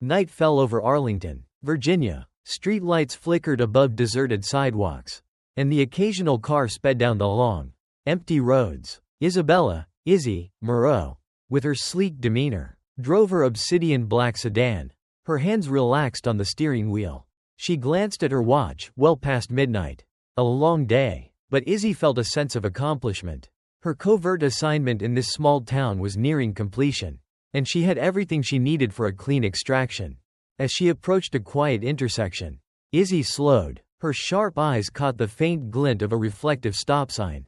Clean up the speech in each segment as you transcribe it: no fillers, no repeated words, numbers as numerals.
Night fell over Arlington, Virginia. Street lights flickered above deserted sidewalks, and the occasional car sped down the long, empty roads. Isabella, Izzy, Moreau, with her sleek demeanor, drove her obsidian black sedan, her hands relaxed on the steering wheel. She glanced at her watch, well past midnight. A long day, but Izzy felt a sense of accomplishment. Her covert assignment in this small town was nearing completion, and she had everything she needed for a clean extraction. As she approached a quiet intersection, Izzy slowed. Her sharp eyes caught the faint glint of a reflective stop sign.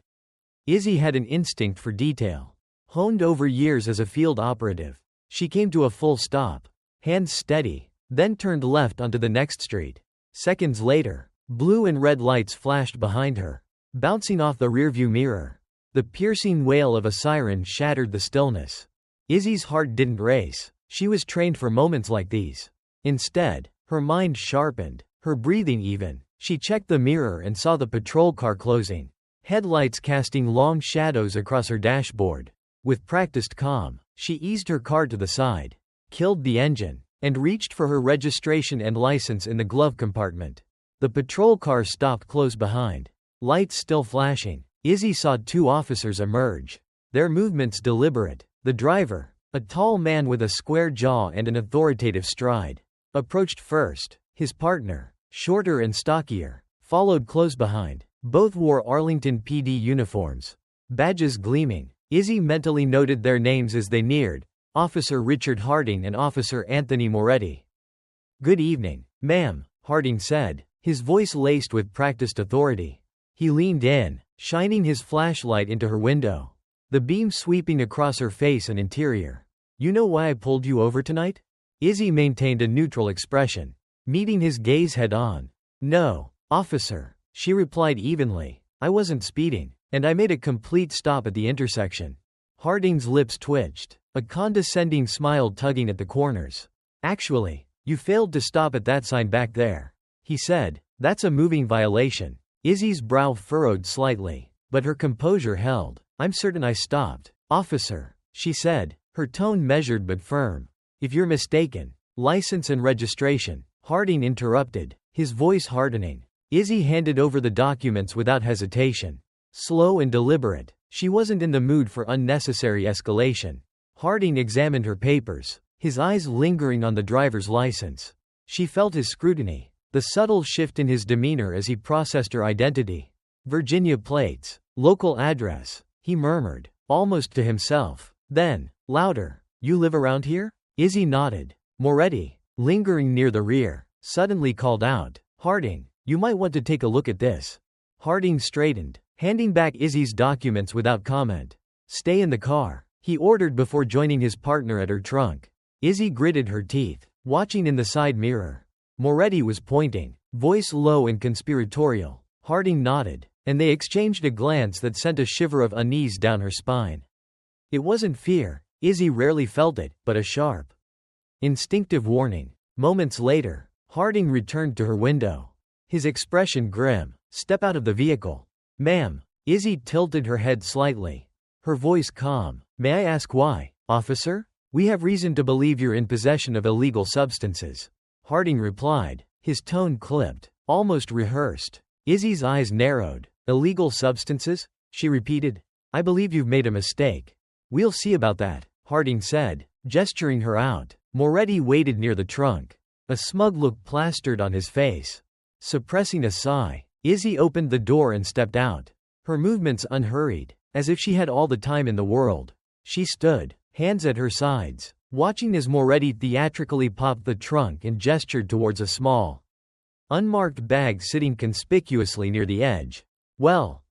Izzy had an instinct for detail, honed over years as a field operative. She came to a full stop, hands steady, then turned left onto the next street. Seconds later, blue and red lights flashed behind her, bouncing off the rearview mirror. The piercing wail of a siren shattered the stillness. Izzy's heart didn't race. She was trained for moments like these. Instead, her mind sharpened, her breathing even. She checked the mirror and saw the patrol car closing, headlights casting long shadows across her dashboard. With practiced calm, she eased her car to the side, killed the engine, and reached for her registration and license in the glove compartment. The patrol car stopped close behind, lights still flashing. Izzy saw two officers emerge, their movements deliberate. The driver, a tall man with a square jaw and an authoritative stride, approached first. His partner, shorter and stockier, followed close behind. Both wore Arlington PD uniforms, badges gleaming. Izzy mentally noted their names as they neared: Officer Richard Harding and Officer Anthony Moretti. "Good evening, ma'am," Harding said, his voice laced with practiced authority. He leaned in, shining his flashlight into her window, the beam sweeping across her face and interior. "You know why I pulled you over tonight?" Izzy maintained a neutral expression, meeting his gaze head-on. "No, officer," she replied evenly. "I wasn't speeding, and I made a complete stop at the intersection." Harding's lips twitched, a condescending smile tugging at the corners. "Actually, you failed to stop at that sign back there," he said. "That's a moving violation." Izzy's brow furrowed slightly, but her composure held. "I'm certain I stopped, officer," she said, her tone measured but firm. "If you're mistaken, license and registration," Harding interrupted, his voice hardening. Izzy handed over the documents without hesitation, slow and deliberate. She wasn't in the mood for unnecessary escalation. Harding examined her papers, his eyes lingering on the driver's license. She felt his scrutiny, the subtle shift in his demeanor as he processed her identity. "Virginia plates, local address," he murmured, almost to himself. Then, louder, "You live around here?" Izzy nodded. Moretti, lingering near the rear, suddenly called out, "Harding, you might want to take a look at this." Harding straightened, handing back Izzy's documents without comment. "Stay in the car," he ordered before joining his partner at her trunk. Izzy gritted her teeth, watching in the side mirror. Moretti was pointing, voice low and conspiratorial. Harding nodded, and they exchanged a glance that sent a shiver of unease down her spine. It wasn't fear, Izzy rarely felt it, but a sharp, instinctive warning. Moments later, Harding returned to her window, his expression grim. "Step out of the vehicle." "Ma'am." Izzy tilted her head slightly, her voice calm. "May I ask why, officer?" "We have reason to believe you're in possession of illegal substances," Harding replied, his tone clipped, almost rehearsed. Izzy's eyes narrowed. "Illegal substances?" she repeated. "I believe you've made a mistake." "We'll see about that," Harding said, gesturing her out. Moretti waited near the trunk, a smug look plastered on his face. Suppressing a sigh, Izzy opened the door and stepped out, her movements unhurried, as if she had all the time in the world. She stood, hands at her sides, watching as Moretti theatrically popped the trunk and gestured towards a small, unmarked bag sitting conspicuously near the edge. "Well,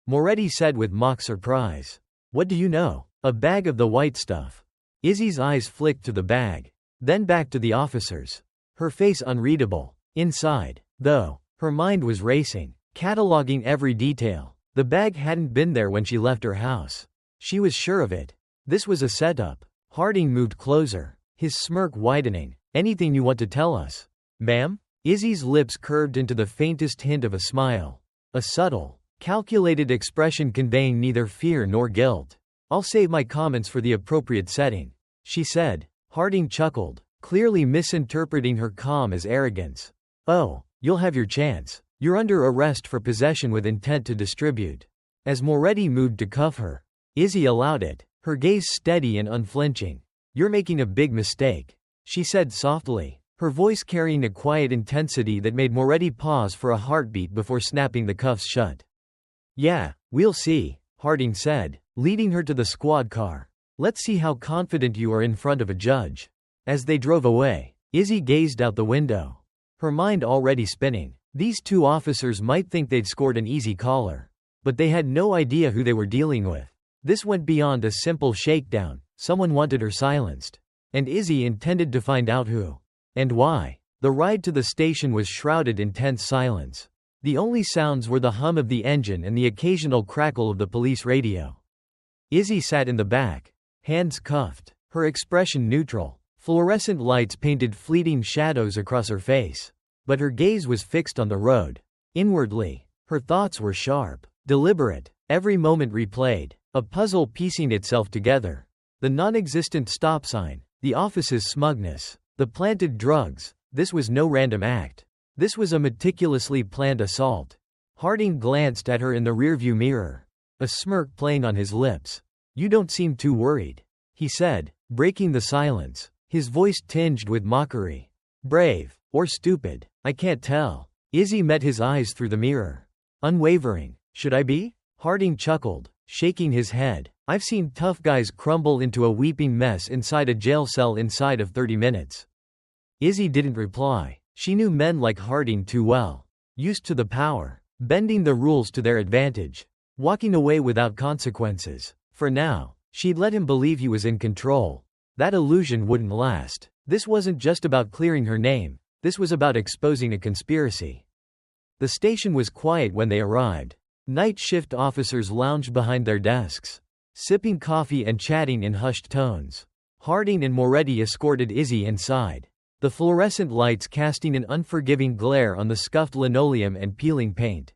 Moretti said with mock surprise. "What do you know?" "A bag of the white stuff." Izzy's eyes flicked to the bag, then back to the officers, her face unreadable. Inside, though, her mind was racing, cataloging every detail. The bag hadn't been there when she left her house. She was sure of it. This was a setup. Harding moved closer, his smirk widening. "Anything you want to tell us, ma'am?" Izzy's lips curved into the faintest hint of a smile, a subtle, calculated expression conveying neither fear nor guilt. "I'll save my comments for the appropriate setting," she said. Harding chuckled, clearly misinterpreting her calm as arrogance. "Oh, you'll have your chance. You're under arrest for possession with intent to distribute." As Moretti moved to cuff her, Izzy allowed it, her gaze steady and unflinching. "You're making a big mistake," she said softly, her voice carrying a quiet intensity that made Moretti pause for a heartbeat before snapping the cuffs shut. "Yeah, we'll see," Harding said, leading her to the squad car. "Let's see how confident you are in front of a judge." As they drove away, Izzy gazed out the window, her mind already spinning. These two officers might think they'd scored an easy caller, but they had no idea who they were dealing with. This went beyond a simple shakedown. Someone wanted her silenced, and Izzy intended to find out who and why. The ride to the station was shrouded in tense silence. The only sounds were the hum of the engine and the occasional crackle of the police radio. Izzy sat in the back, hands cuffed, her expression neutral. Fluorescent lights painted fleeting shadows across her face, but her gaze was fixed on the road. Inwardly, her thoughts were sharp, deliberate, every moment replayed, a puzzle piecing itself together. The non-existent stop sign, the office's smugness, the planted drugs. This was no random act. This was a meticulously planned assault. Harding glanced at her in the rearview mirror, a smirk playing on his lips. "You don't seem too worried," he said, breaking the silence, his voice tinged with mockery. "Brave, or stupid, I can't tell." Izzy met his eyes through the mirror. Unwavering. "Should I be?" Harding chuckled, shaking his head. "I've seen tough guys crumble into a weeping mess inside a jail cell inside of 30 minutes. Izzy didn't reply. She knew men like Harding too well. Used to the power, bending the rules to their advantage, walking away without consequences. For now, she'd let him believe he was in control. That illusion wouldn't last. This wasn't just about clearing her name, this was about exposing a conspiracy. The station was quiet when they arrived. Night shift officers lounged behind their desks, sipping coffee and chatting in hushed tones. Harding and Moretti escorted Izzy inside, the fluorescent lights casting an unforgiving glare on the scuffed linoleum and peeling paint.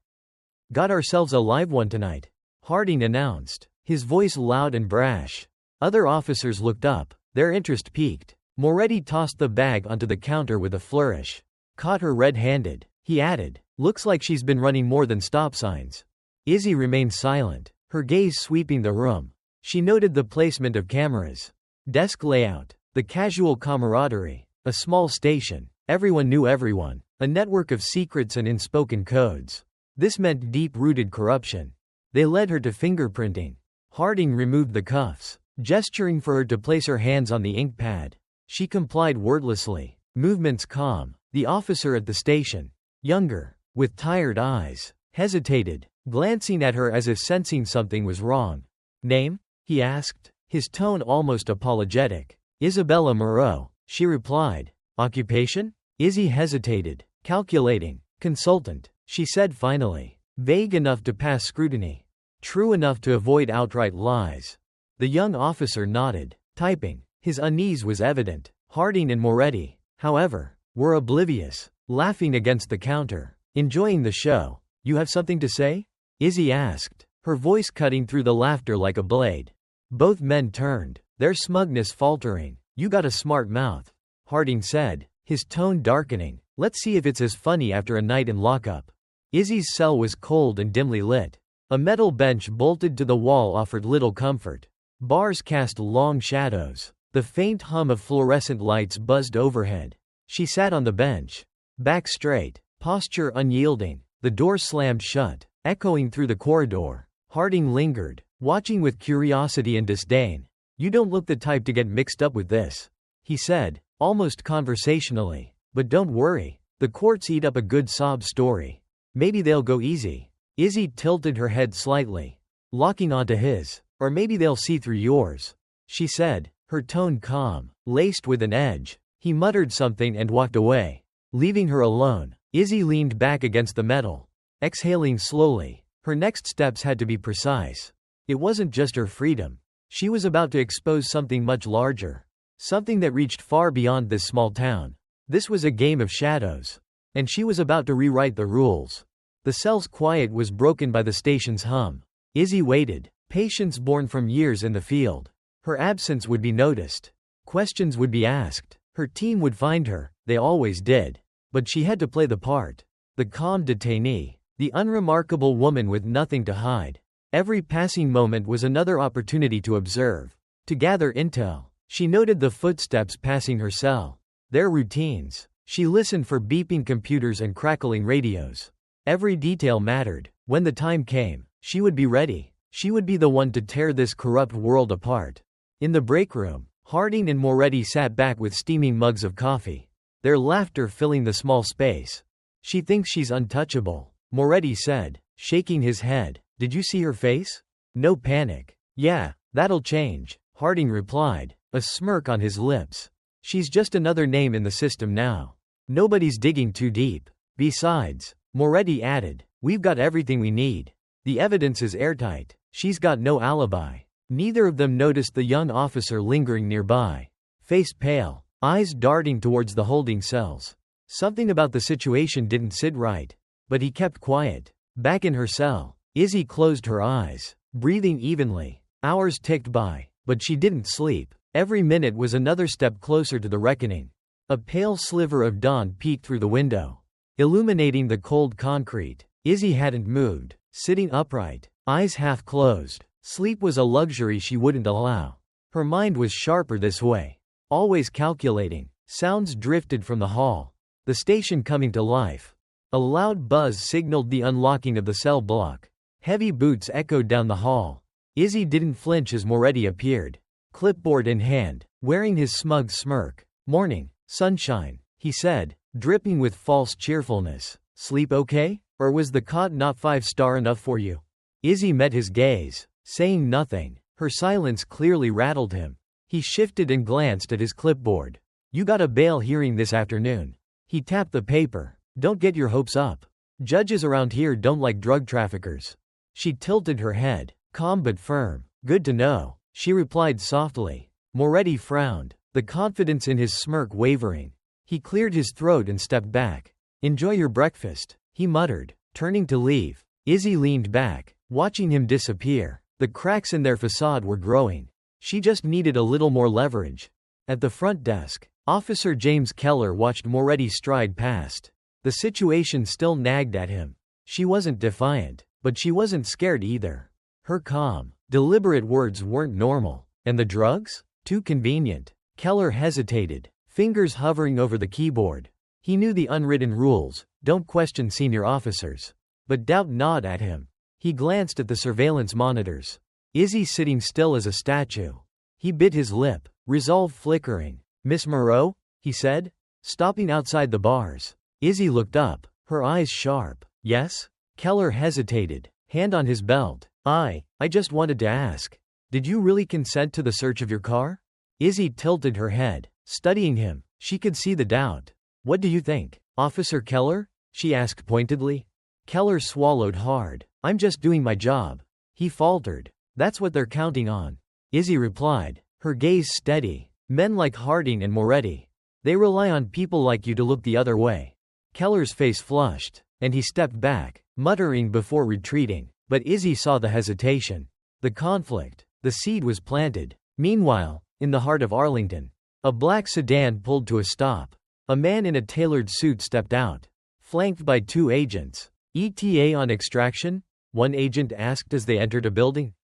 "Got ourselves a live one tonight," Harding announced, his voice loud and brash. Other officers looked up, their interest piqued. Moretti tossed the bag onto the counter with a flourish. "Caught her red-handed," he added. "Looks like she's been running more than stop signs." Izzy remained silent, her gaze sweeping the room. She noted the placement of cameras, desk layout, the casual camaraderie. A small station. Everyone knew everyone. A network of secrets and unspoken codes. This meant deep-rooted corruption. They led her to fingerprinting. Harding removed the cuffs, gesturing for her to place her hands on the ink pad. She complied wordlessly, movements calm. The officer at the station, younger, with tired eyes, hesitated, glancing at her as if sensing something was wrong. "Name?" he asked, his tone almost apologetic. "Isabella Moreau," she replied. "Occupation?" Izzy hesitated, calculating. "Consultant," she said finally, vague enough to pass scrutiny, true enough to avoid outright lies. The young officer nodded, typing. His unease was evident. Harding and Moretti, however, were oblivious, laughing against the counter, enjoying the show. "You have something to say?" Izzy asked, her voice cutting through the laughter like a blade. Both men turned, their smugness faltering. "You got a smart mouth," Harding said, his tone darkening. "Let's see if it's as funny after a night in lockup." Izzy's cell was cold and dimly lit. A metal bench bolted to the wall offered little comfort. Bars cast long shadows. The faint hum of fluorescent lights buzzed overhead. She sat on the bench, back straight, posture unyielding. The door slammed shut, echoing through the corridor. Harding lingered, watching with curiosity and disdain. "You don't look the type to get mixed up with this," he said, almost conversationally. "But don't worry, the courts eat up a good sob story. Maybe they'll go easy." Izzy tilted her head slightly, locking onto his. "Or maybe they'll see through yours," she said, her tone calm, laced with an edge. He muttered something and walked away, leaving her alone. Izzy leaned back against the metal, exhaling slowly. Her next steps had to be precise. It wasn't just her freedom. She was about to expose something much larger. Something that reached far beyond this small town. This was a game of shadows. And she was about to rewrite the rules. The cell's quiet was broken by the station's hum. Izzy waited, patience born from years in the field. Her absence would be noticed. Questions would be asked. Her team would find her, they always did. But she had to play the part. The calm detainee. The unremarkable woman with nothing to hide. Every passing moment was another opportunity to observe. To gather intel. She noted the footsteps passing her cell. Their routines. She listened for beeping computers and crackling radios. Every detail mattered. When the time came, she would be ready. She would be the one to tear this corrupt world apart. In the break room, Harding and Moretti sat back with steaming mugs of coffee. Their laughter filling the small space. She thinks she's untouchable, Moretti said, shaking his head. Did you see her face? No panic. Yeah, that'll change, Harding replied, a smirk on his lips. She's just another name in the system now. Nobody's digging too deep. Besides, Moretti added, we've got everything we need. The evidence is airtight. She's got no alibi. Neither of them noticed the young officer lingering nearby. Face pale, eyes darting towards the holding cells. Something about the situation didn't sit right. But he kept quiet. Back in her cell, Izzy closed her eyes, breathing evenly. Hours ticked by, but she didn't sleep. Every minute was another step closer to the reckoning. A pale sliver of dawn peeked through the window, illuminating the cold concrete. Izzy hadn't moved, sitting upright, eyes half closed. Sleep was a luxury she wouldn't allow. Her mind was sharper this way. Always calculating. Sounds drifted from the hall. The station coming to life. A loud buzz signaled the unlocking of the cell block. Heavy boots echoed down the hall. Izzy didn't flinch as Moretti appeared, clipboard in hand, wearing his smug smirk. Morning, sunshine, he said, dripping with false cheerfulness. Sleep okay? Or was the cot not 5-star enough for you? Izzy met his gaze, saying nothing. Her silence clearly rattled him. He shifted and glanced at his clipboard. You got a bail hearing this afternoon. He tapped the paper. Don't get your hopes up. Judges around here don't like drug traffickers. She tilted her head, calm but firm. Good to know, she replied softly. Moretti frowned, the confidence in his smirk wavering. He cleared his throat and stepped back. Enjoy your breakfast, he muttered, turning to leave. Izzy leaned back, watching him disappear. The cracks in their facade were growing. She just needed a little more leverage. At the front desk, Officer James Keller watched Moretti stride past. The situation still nagged at him. She wasn't defiant, but she wasn't scared either. Her calm, deliberate words weren't normal. And the drugs? Too convenient. Keller hesitated, fingers hovering over the keyboard. He knew the unwritten rules, don't question senior officers. But doubt gnawed at him. He glanced at the surveillance monitors. Izzy sitting still as a statue. He bit his lip, resolve flickering. Miss Moreau? He said, stopping outside the bars. Izzy looked up, her eyes sharp. Yes? Keller hesitated, hand on his belt. I just wanted to ask. Did you really consent to the search of your car? Izzy tilted her head, studying him. She could see the doubt. What do you think, Officer Keller? She asked pointedly. Keller swallowed hard. I'm just doing my job. He faltered. That's what they're counting on. Izzy replied, her gaze steady. Men like Harding and Moretti. They rely on people like you to look the other way. Keller's face flushed, and he stepped back, muttering before retreating. But Izzy saw the hesitation. The conflict. The seed was planted. Meanwhile, in the heart of Arlington, a black sedan pulled to a stop. A man in a tailored suit stepped out, flanked by 2 agents. ETA on extraction? One agent asked as they entered a building.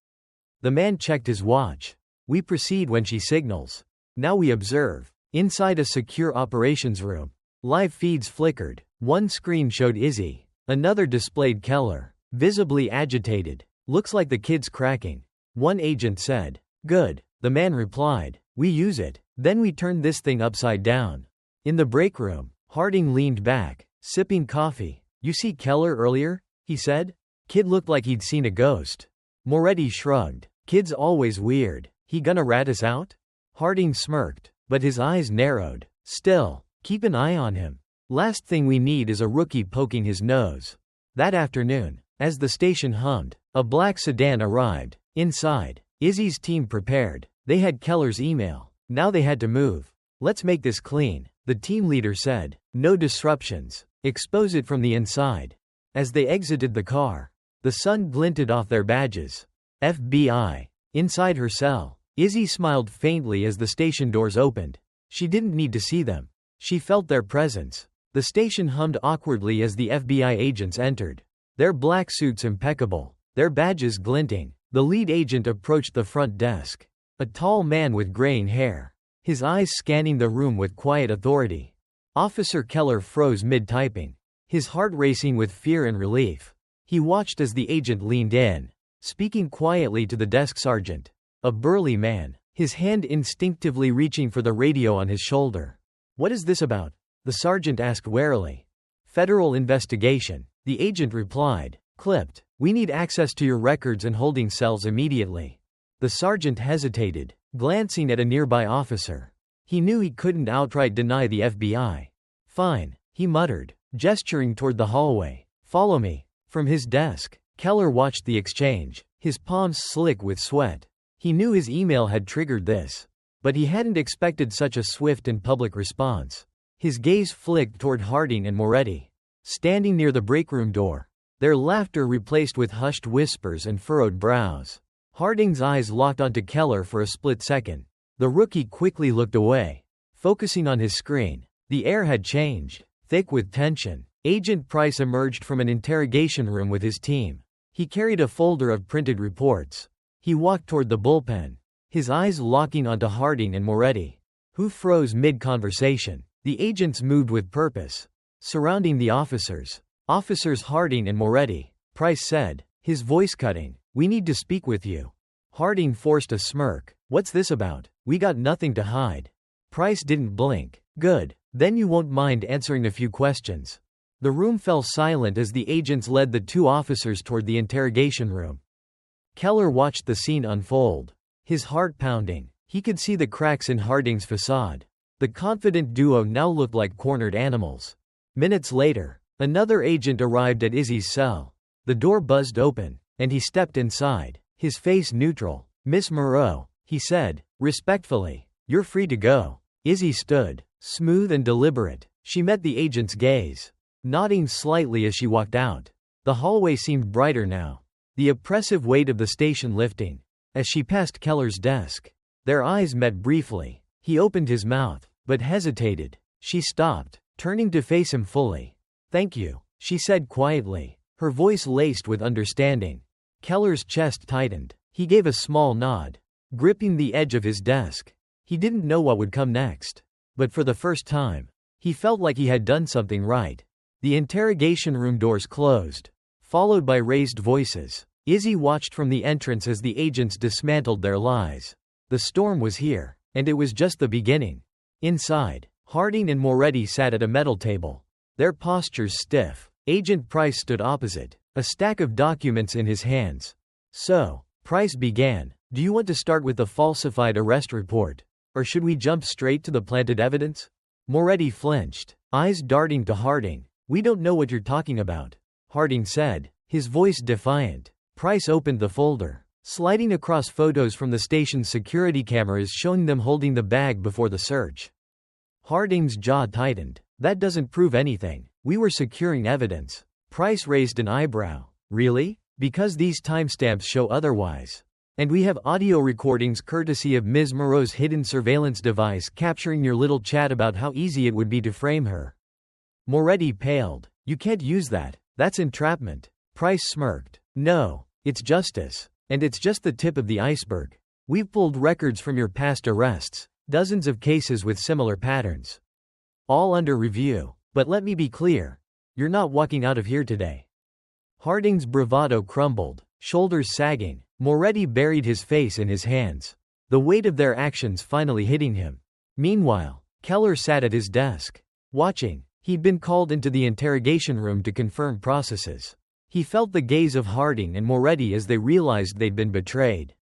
The man checked his watch. We proceed when she signals. Now we observe. Inside a secure operations room, live feeds flickered. One screen showed Izzy. Another displayed Keller, visibly agitated. Looks like the kid's cracking. One agent said. Good, the man replied. We use it. Then we turn this thing upside down. In the break room, Harding leaned back, sipping coffee. You see Keller earlier? He said. Kid looked like he'd seen a ghost. Moretti shrugged. Kid's always weird. He gonna rat us out? Harding smirked, but his eyes narrowed. Still, keep an eye on him. Last thing we need is a rookie poking his nose. That afternoon, as the station hummed, a black sedan arrived. Inside, Izzy's team prepared. They had Keller's email. Now they had to move. Let's make this clean, the team leader said. No disruptions. Expose it from the inside. As they exited the car, the sun glinted off their badges. FBI. Inside her cell, Izzy smiled faintly as the station doors opened. She didn't need to see them. She felt their presence. The station hummed awkwardly as the FBI agents entered. Their black suits impeccable, their badges glinting. The lead agent approached the front desk. A tall man with graying hair. His eyes scanning the room with quiet authority. Officer Keller froze mid-typing. His heart racing with fear and relief. He watched as the agent leaned in, speaking quietly to the desk sergeant. A burly man, his hand instinctively reaching for the radio on his shoulder. "What is this about?" the sergeant asked warily. "Federal investigation," the agent replied. Clipped. "We need access to your records and holding cells immediately." The sergeant hesitated, glancing at a nearby officer. He knew he couldn't outright deny the FBI. "Fine," he muttered, gesturing toward the hallway. "Follow me." From his desk, Keller watched the exchange, his palms slick with sweat. He knew his email had triggered this, but he hadn't expected such a swift and public response. His gaze flicked toward Harding and Moretti, standing near the breakroom door, their laughter replaced with hushed whispers and furrowed brows. Harding's eyes locked onto Keller for a split second. The rookie quickly looked away, focusing on his screen. The air had changed, thick with tension. Agent Price emerged from an interrogation room with his team. He carried a folder of printed reports. He walked toward the bullpen, his eyes locking onto Harding and Moretti, who froze mid-conversation. The agents moved with purpose, surrounding the officers. "Officers Harding and Moretti," Price said, his voice cutting. "We need to speak with you." Harding forced a smirk. "What's this about? We got nothing to hide." Price didn't blink. "Good. Then you won't mind answering a few questions." The room fell silent as the agents led the two officers toward the interrogation room. Keller watched the scene unfold, his heart pounding. He could see the cracks in Harding's facade. The confident duo now looked like cornered animals. Minutes later, another agent arrived at Izzy's cell. The door buzzed open, and he stepped inside, his face neutral. "Miss Moreau," he said, respectfully, "you're free to go." Izzy stood, smooth and deliberate. She met the agent's gaze, nodding slightly as she walked out. The hallway seemed brighter now, the oppressive weight of the station lifting. As she passed Keller's desk, their eyes met briefly. He opened his mouth, but hesitated. She stopped, turning to face him fully. "Thank you," she said quietly, her voice laced with understanding. Keller's chest tightened. He gave a small nod, gripping the edge of his desk. He didn't know what would come next, but for the first time, he felt like he had done something right. The interrogation room doors closed, followed by raised voices. Izzy watched from the entrance as the agents dismantled their lies. The storm was here, and it was just the beginning. Inside, Harding and Moretti sat at a metal table, their postures stiff. Agent Price stood opposite, a stack of documents in his hands. "So," Price began, "do you want to start with the falsified arrest report? Or should we jump straight to the planted evidence?" Moretti flinched, eyes darting to Harding. "We don't know what you're talking about," Harding said, his voice defiant. Price opened the folder, sliding across photos from the station's security cameras showing them holding the bag before the search. Harding's jaw tightened. "That doesn't prove anything. We were securing evidence." Price raised an eyebrow. "Really? Because these timestamps show otherwise. And we have audio recordings courtesy of Ms. Moreau's hidden surveillance device capturing your little chat about how easy it would be to frame her." Moretti paled. "You can't use that. That's entrapment." Price smirked. "No, it's justice. And it's just the tip of the iceberg. We've pulled records from your past arrests, dozens of cases with similar patterns. All under review. But let me be clear. You're not walking out of here today." Harding's bravado crumbled, shoulders sagging. Moretti buried his face in his hands, the weight of their actions finally hitting him. Meanwhile, Keller sat at his desk, watching. He'd been called into the interrogation room to confirm processes. He felt the gaze of Harding and Moretti as they realized they'd been betrayed.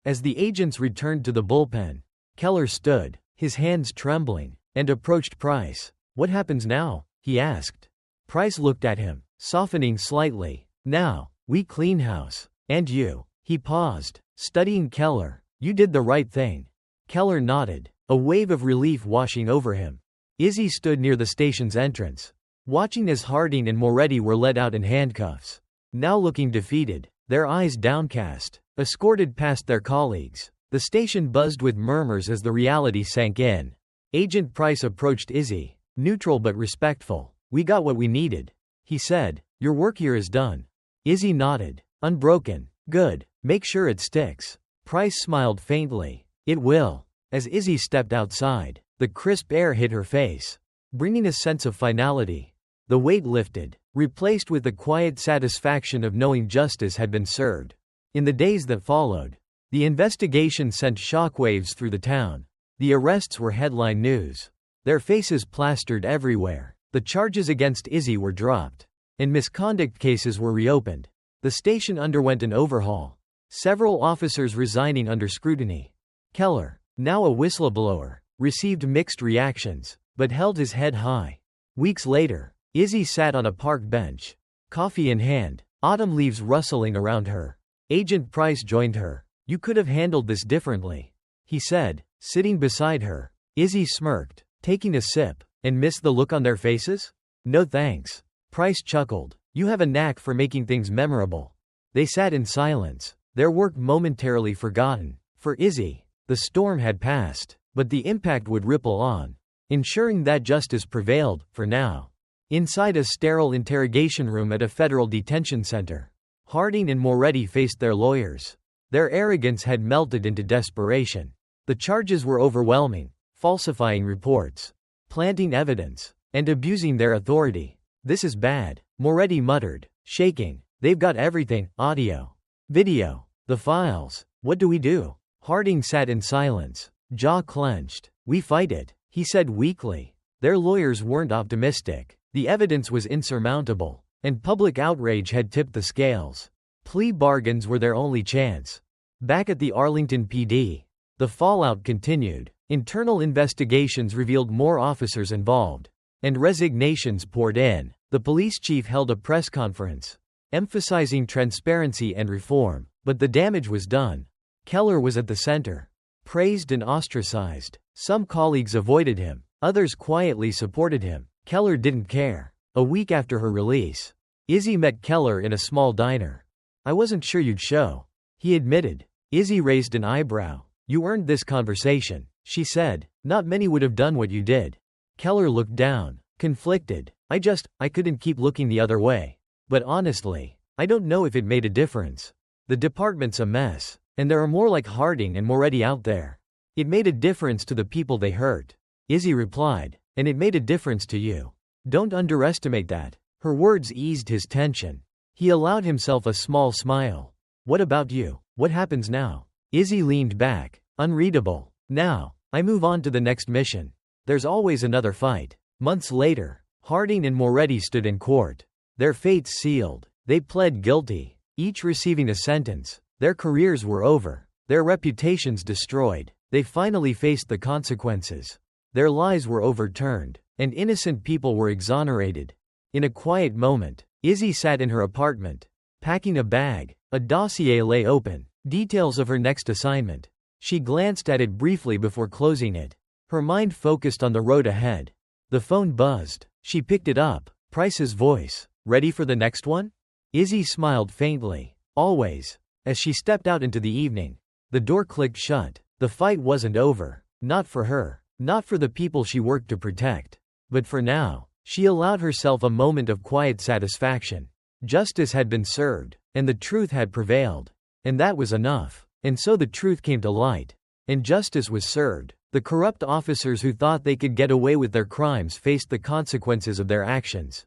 As the agents returned to the bullpen, Keller stood, his hands trembling, and approached Price. "What happens now?" he asked. Price looked at him, softening slightly. "Now, we clean house. And you." He paused, studying Keller. "You did the right thing." Keller nodded, a wave of relief washing over him. Izzy stood near the station's entrance, watching as Harding and Moretti were led out in handcuffs. Now looking defeated, their eyes downcast, escorted past their colleagues. The station buzzed with murmurs as the reality sank in. Agent Price approached Izzy, neutral but respectful. "We got what we needed," he said. "Your work here is done." Izzy nodded. "Unbroken. Good. Make sure it sticks." Price smiled faintly. "It will." As Izzy stepped outside, the crisp air hit her face, bringing a sense of finality. The weight lifted, replaced with the quiet satisfaction of knowing justice had been served. In the days that followed, the investigation sent shockwaves through the town. The arrests were headline news, their faces plastered everywhere. The charges against Izzy were dropped, and misconduct cases were reopened. The station underwent an overhaul, several officers resigning under scrutiny. Keller, now a whistleblower, received mixed reactions, but held his head high. Weeks later, Izzy sat on a park bench, coffee in hand, autumn leaves rustling around her. Agent Price joined her. "You could have handled this differently," he said, sitting beside her. Izzy smirked, taking a sip. "And missed the look on their faces?" "No thanks." Price chuckled. "You have a knack for making things memorable." They sat in silence, their work momentarily forgotten. For Izzy, the storm had passed, but the impact would ripple on, ensuring that justice prevailed, for now. Inside a sterile interrogation room at a federal detention center, Harding and Moretti faced their lawyers. Their arrogance had melted into desperation. The charges were overwhelming: falsifying reports, planting evidence, and abusing their authority. "This is bad," Moretti muttered, shaking. "They've got everything: audio, video, the files. What do we do?" Harding sat in silence, jaw clenched. "We fight it," he said weakly. Their lawyers weren't optimistic. The evidence was insurmountable, and public outrage had tipped the scales. Plea bargains were their only chance. Back at the Arlington PD, the fallout continued. Internal investigations revealed more officers involved, and resignations poured in. The police chief held a press conference, emphasizing transparency and reform, but the damage was done. Keller was at the center, praised and ostracized. Some colleagues avoided him, others quietly supported him. Keller didn't care. A week after her release, Izzy met Keller in a small diner. "I wasn't sure you'd show," he admitted. Izzy raised an eyebrow. "You earned this conversation," she said. "Not many would have done what you did." Keller looked down, conflicted. I couldn't keep looking the other way. But honestly, I don't know if it made a difference. The department's a mess, and there are more like Harding and Moretti out there. It made a difference to the people they hurt," Izzy replied, "and it made a difference to you. Don't underestimate that." Her words eased his tension. He allowed himself a small smile. "What about you? What happens now?" Izzy leaned back, unreadable. "Now, I move on to the next mission. There's always another fight." Months later, Harding and Moretti stood in court. Their fates sealed. They pled guilty, each receiving a sentence. Their careers were over, their reputations destroyed. They finally faced the consequences. Their lies were overturned, and innocent people were exonerated. In a quiet moment, Izzy sat in her apartment, packing a bag. A dossier lay open, details of her next assignment. She glanced at it briefly before closing it. Her mind focused on the road ahead. The phone buzzed. She picked it up. Price's voice. "Ready for the next one?" Izzy smiled faintly. "Always." As she stepped out into the evening, the door clicked shut. The fight wasn't over. Not for her. Not for the people she worked to protect. But for now, she allowed herself a moment of quiet satisfaction. Justice had been served, and the truth had prevailed. And that was enough. And so the truth came to light. And justice was served. The corrupt officers who thought they could get away with their crimes faced the consequences of their actions,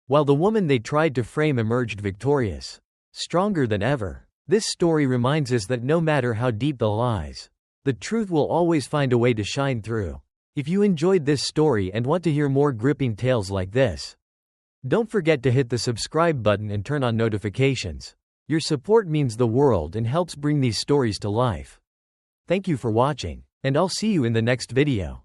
while the woman they tried to frame emerged victorious, stronger than ever. This story reminds us that no matter how deep the lies, the truth will always find a way to shine through. If you enjoyed this story and want to hear more gripping tales like this, don't forget to hit the subscribe button and turn on notifications. Your support means the world and helps bring these stories to life. Thank you for watching, and I'll see you in the next video.